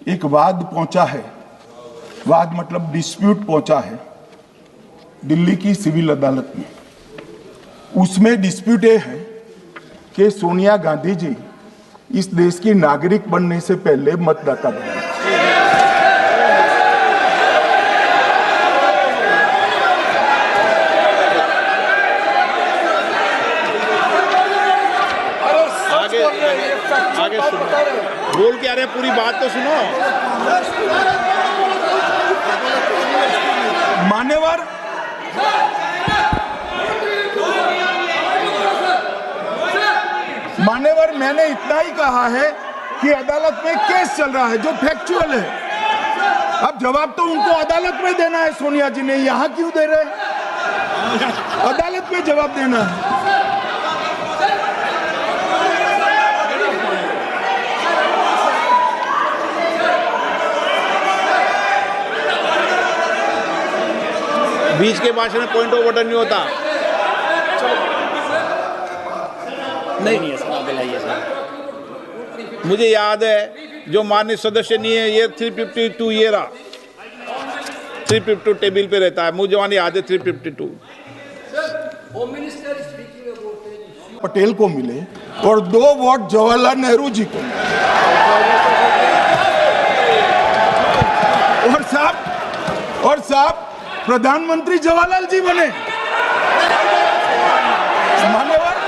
एक वाद पहुंचा है, वाद मतलब डिस्प्यूट पहुंचा है दिल्ली की सिविल अदालत में। उसमें डिस्प्यूट ये है कि सोनिया गांधी जी इस देश की नागरिक बनने से पहले मतदाता बने। आगे सुनो, बोल क्या रहे, पूरी बात तो सुनो। मान्यवर, मैंने इतना ही कहा है कि अदालत में केस चल रहा है जो फैक्चुअल है। अब जवाब तो उनको अदालत में देना है, सोनिया जी ने यहां क्यों दे रहे हैं? अदालत में जवाब देना है। बीच के भाषण में पॉइंट ऑफ ऑर्डर नहीं होता। नहीं है सर, मुझे याद है जो माननीय सदस्य नहीं है, ये 352 ये रहा, 352 टेबल पे रहता है, मुझे वहां याद है 352। पटेल को मिले और 2 वोट जवाहरलाल नेहरू जी को मिले। और साहब प्रधानमंत्री जवाहरलाल जी बने। मान्यवर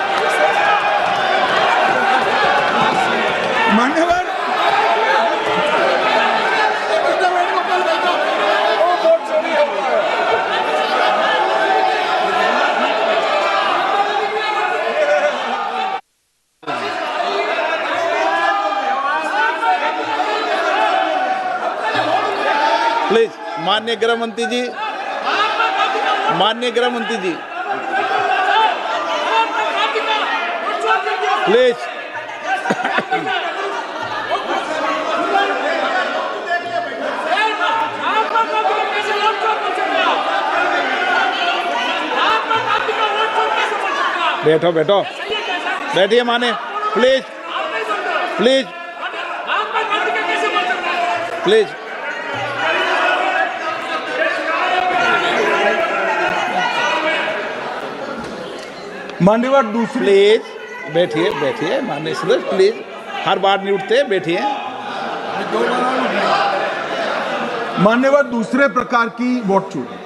प्लीज, माननीय गृह मंत्री जी, माननीय गृह मंत्री जी प्लीज। बैठो बैठो, बैठिए माने, प्लीज प्लीज प्लीज। मान्यवर दूसरी, प्लीज बैठिए बैठिए, माननीय सदस्य प्लीज, हर बार नहीं उठते, बैठिए। मान्यवर दूसरे प्रकार की वोट चोरी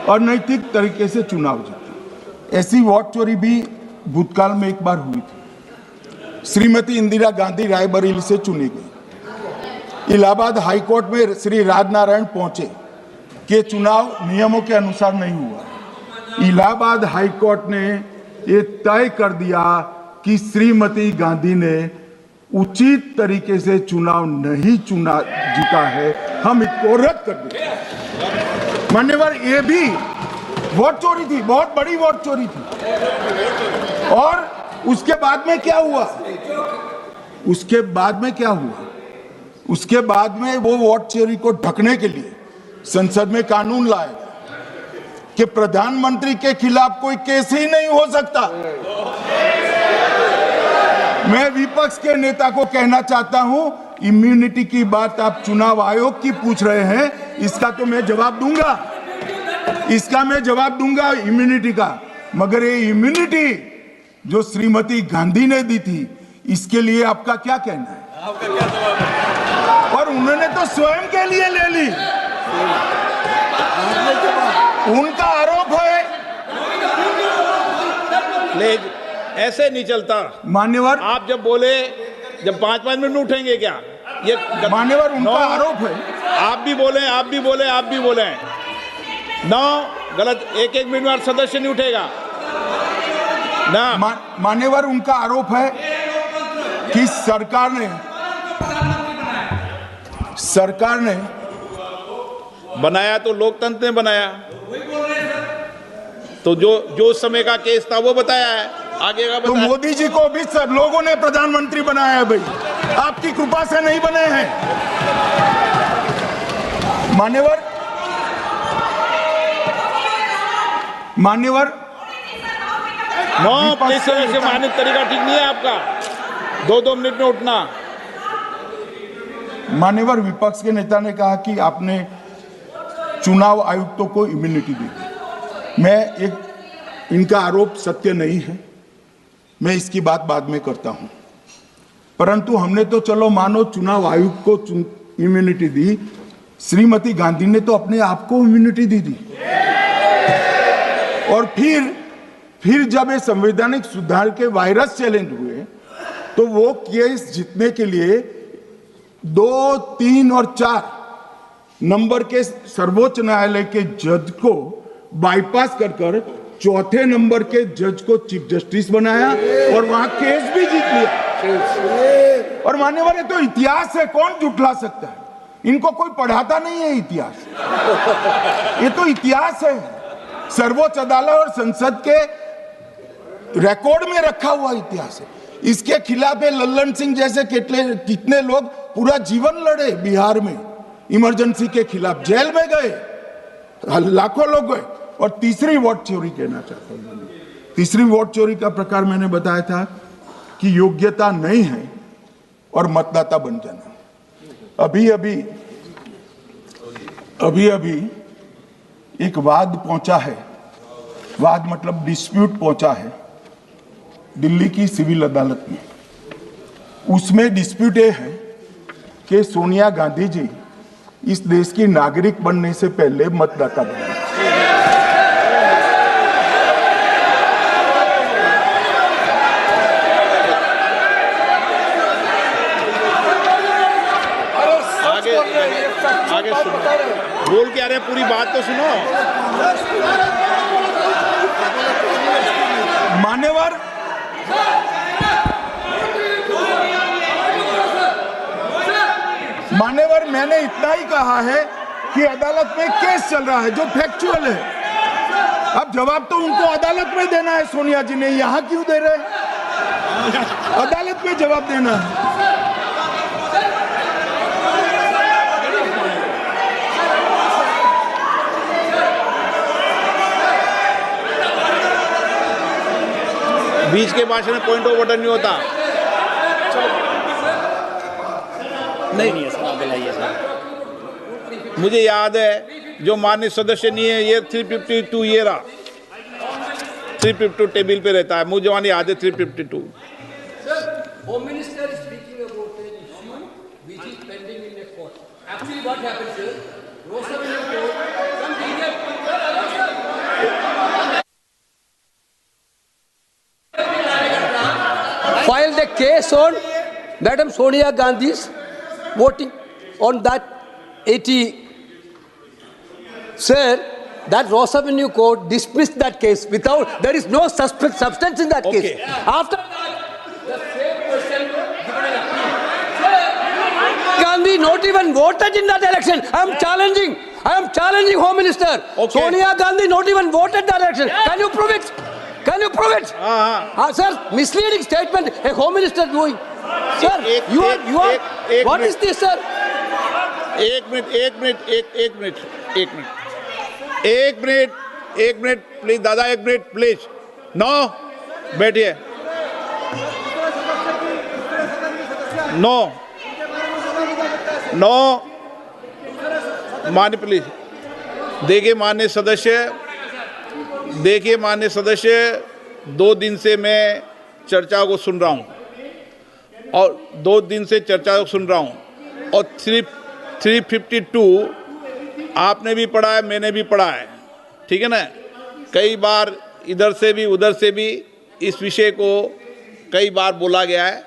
और नैतिक तरीके से चुनाव जीतना, ऐसी वोट चोरी भी भूतकाल में एक बार हुई थी। श्रीमती इंदिरा गांधी रायबरेली से चुनी गई। इलाहाबाद हाईकोर्ट में श्री राजनारायण पहुंचे कि चुनाव नियमों के अनुसार नहीं हुआ। इलाहाबाद हाईकोर्ट ने ये तय कर दिया कि श्रीमती गांधी ने उचित तरीके से चुनाव नहीं जीता है, हम इसको रद्द कर दें। मान्यवर, ये भी वोट चोरी थी, बहुत बड़ी वोट चोरी थी। और उसके बाद में क्या हुआ? उसके बाद में वो वोट चोरी को ढकने के लिए संसद में कानून लाए कि प्रधानमंत्री के खिलाफ कोई केस ही नहीं हो सकता। मैं विपक्ष के नेता को कहना चाहता हूं, इम्यूनिटी की बात आप चुनाव आयोग की पूछ रहे हैं, इसका तो मैं जवाब दूंगा, इम्यूनिटी का। मगर ये इम्यूनिटी जो श्रीमती गांधी ने दी थी, इसके लिए आपका क्या कहना है? आपका क्या जवाब है? और उन्होंने तो स्वयं के लिए ले ली। उनका आरोप है। प्लीज, ऐसे नहीं चलता मान्यवर। आप जब बोले, जब 5-5 मिनट में उठेंगे क्या? ये मान्यवर, उनका आरोप है। आप भी बोले ना, गलत। 1-1 मिनट में सदस्य नहीं उठेगा ना। मान्यवर, उनका आरोप है कि सरकार ने बनाया तो लोकतंत्र ने बनाया, तो जो समय का केस था वो बताया है, आगे का बताया। तो मोदी जी को भी सब लोगों ने प्रधानमंत्री बनाया है भाई, आपकी कृपा से नहीं बने हैं। मान्यवर, प्लीज से मान्य तरीका ठीक नहीं है आपका, 2-2 मिनट में उठना। मान्यवर विपक्ष के नेता ने कहा कि आपने चुनाव आयुक्तों को इम्यूनिटी दी। इनका आरोप सत्य नहीं है, मैं इसकी बात बाद में करता हूं। परंतु हमने तो चलो मानो चुनाव आयुक्त को इम्यूनिटी दी, श्रीमती गांधी ने तो अपने आप को इम्यूनिटी दी। और फिर जब ये संवैधानिक सुधार के वायरस चैलेंज हुए तो वो केस जीतने के लिए 2, 3 और 4 नंबर के सर्वोच्च न्यायालय के जज को बाईपास कर चौथे नंबर के जज को चीफ जस्टिस बनाया और वहां केस भी जीत लिया। और मान्यवर ये तो इतिहास है, कौन जुटला सकता है? इनको कोई पढ़ाता नहीं है इतिहास, ये तो इतिहास है, सर्वोच्च अदालत और संसद के रिकॉर्ड में रखा हुआ इतिहास है। इसके खिलाफ लल्लन सिंह जैसे कितने लोग पूरा जीवन लड़े बिहार में इमरजेंसी के खिलाफ, जेल में गए, लाखों लोग गए। और तीसरी वोट चोरी कहना चाहता हूं, तीसरी वोट चोरी का प्रकार मैंने बताया था कि योग्यता नहीं है और मतदाता बन जाना। अभी एक वाद पहुंचा है, वाद मतलब डिस्प्यूट पहुंचा है दिल्ली की सिविल अदालत में। उसमें डिस्प्यूट ये है कि सोनिया गांधी जी इस देश की नागरिक बनने से पहले मतदाता बने। आगे सुनो, बोल के आ रहे, पूरी बात तो सुनो। मान्यवर मैंने इतना ही कहा है कि अदालत में केस चल रहा है जो फैक्चुअल है। अब जवाब तो उनको अदालत में देना है, सोनिया जी ने यहां क्यों दे रहे? अदालत में जवाब देना है। बीच के भाषण में पॉइंट ऑफ ऑर्डर नहीं होता। नहीं है सर, बुलाइए सर। मुझे याद है जो माननीय सदस्य नहीं है, ये 352 ये रहा, 352 टेबल पे रहता है, मुझे वहां याद है 352। Home Minister is speaking about an issue which is pending in a court. Actually, what happens is, Rosavalli court, some senior filed a case on Madam Sonia Gandhi's voting on that 80. Sir, that Ross Avenue court dismissed that case without, there is no substance in that case. After that, the same person given an appeal. Gandhi not even voted in that election. I am challenging Home Minister. Okay. Sonia Gandhi not even voted that election. Can you prove it? Can you prove it? Sir, misleading statement a Home Minister doing. Sir, you are. What is this, sir? एक minute please दादा, एक minute please. No, बैठिए। No मान्य please. देखिए मान्य सदस्य, 2 दिन से मैं चर्चा को सुन रहा हूं और 352 आपने भी पढ़ा है, मैंने भी पढ़ा है, ठीक है ना। कई बार इधर से भी उधर से भी इस विषय को कई बार बोला गया है।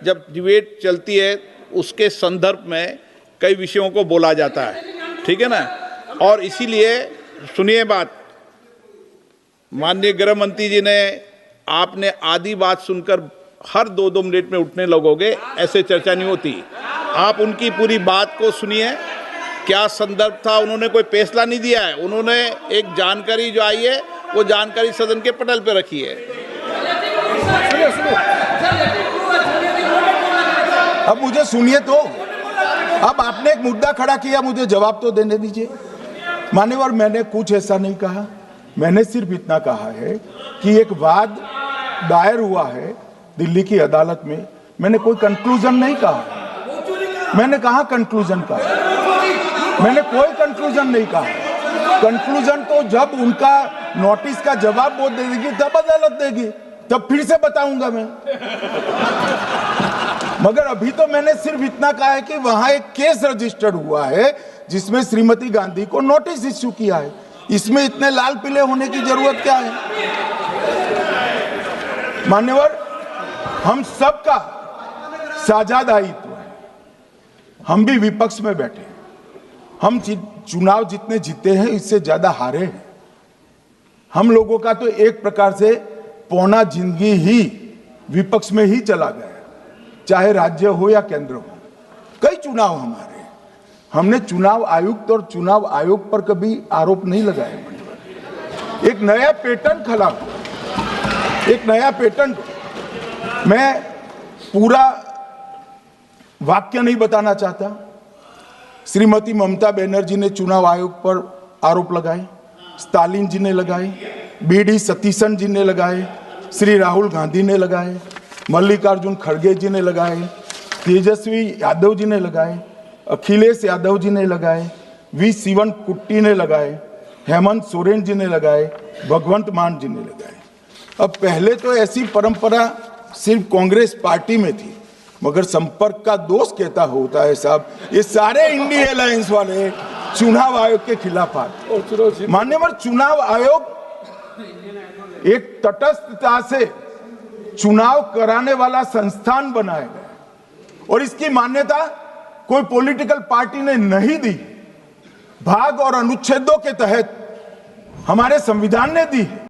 जब डिबेट चलती है उसके संदर्भ में कई विषयों को बोला जाता है, ठीक है ना। और इसीलिए सुनिए बात, माननीय गृह मंत्री जी ने, आपने आधी बात सुनकर हर 2-2 मिनट में उठने लगोगे, ऐसे चर्चा नहीं होती। आप उनकी पूरी बात को सुनिए, क्या संदर्भ था, उन्होंने कोई फैसला नहीं दिया है, उन्होंने एक जानकारी जो आई है वो जानकारी सदन के पटल पे रखी है। अब मुझे सुनिए तो, अब आपने एक मुद्दा खड़ा किया, मुझे जवाब तो देने दीजिए। मान्यवर मैंने कुछ ऐसा नहीं कहा, मैंने सिर्फ इतना कहा है कि एक वाद दायर हुआ है दिल्ली की अदालत में, मैंने कोई कंक्लूजन नहीं कहा। मैंने कहा कंक्लूजन का, मैंने कोई कंक्लूजन नहीं कहा। कंक्लूजन तो जब उनका नोटिस का जवाब वो दे देगी तब अदालत देगी, तब फिर से बताऊंगा मैं। मगर अभी तो मैंने सिर्फ इतना कहा है कि वहां एक केस रजिस्टर्ड हुआ है जिसमें श्रीमती गांधी को नोटिस इश्यू किया है। इसमें इतने लाल पीले होने की जरूरत क्या है? मान्यवर, हम सबका साझा दायित्व है। हम भी विपक्ष में बैठे हैं। हम चुनाव जितने जीते हैं इससे ज्यादा हारे हैं। हम लोगों का तो एक प्रकार से पौना जिंदगी ही विपक्ष में ही चला गया, चाहे राज्य हो या केंद्र हो। कई चुनाव हमारे, हमने चुनाव आयुक्त और चुनाव आयोग पर कभी आरोप नहीं लगाए। एक नया पैटर्न खड़ा हुआ, एक नया पैटर्न। मैं पूरा वाक्य नहीं बताना चाहता। श्रीमती ममता बनर्जी ने चुनाव आयोग पर आरोप लगाए, स्टालिन जी ने लगाए, बीडी सतीशन जी ने लगाए, श्री राहुल गांधी ने लगाए, मल्लिकार्जुन खड़गे जी ने लगाए, तेजस्वी यादव जी ने लगाए, अखिलेश यादव जी ने लगाए, वी शिवन कुट्टी ने लगाए, हेमंत सोरेन जी ने लगाए, भगवंत मान जी ने लगाए। अब पहले तो ऐसी परंपरा सिर्फ कांग्रेस पार्टी में थी, मगर संपर्क का दोष कहता होता है साहब, ये सारे इंडिया अलायंस वाले चुनाव आयोग के खिलाफ आए। मान्यवर, चुनाव आयोग एक तटस्थता से चुनाव कराने वाला संस्थान बनाया गया और इसकी मान्यता कोई पॉलिटिकल पार्टी ने नहीं दी, भाग और अनुच्छेदों के तहत हमारे संविधान ने दी है।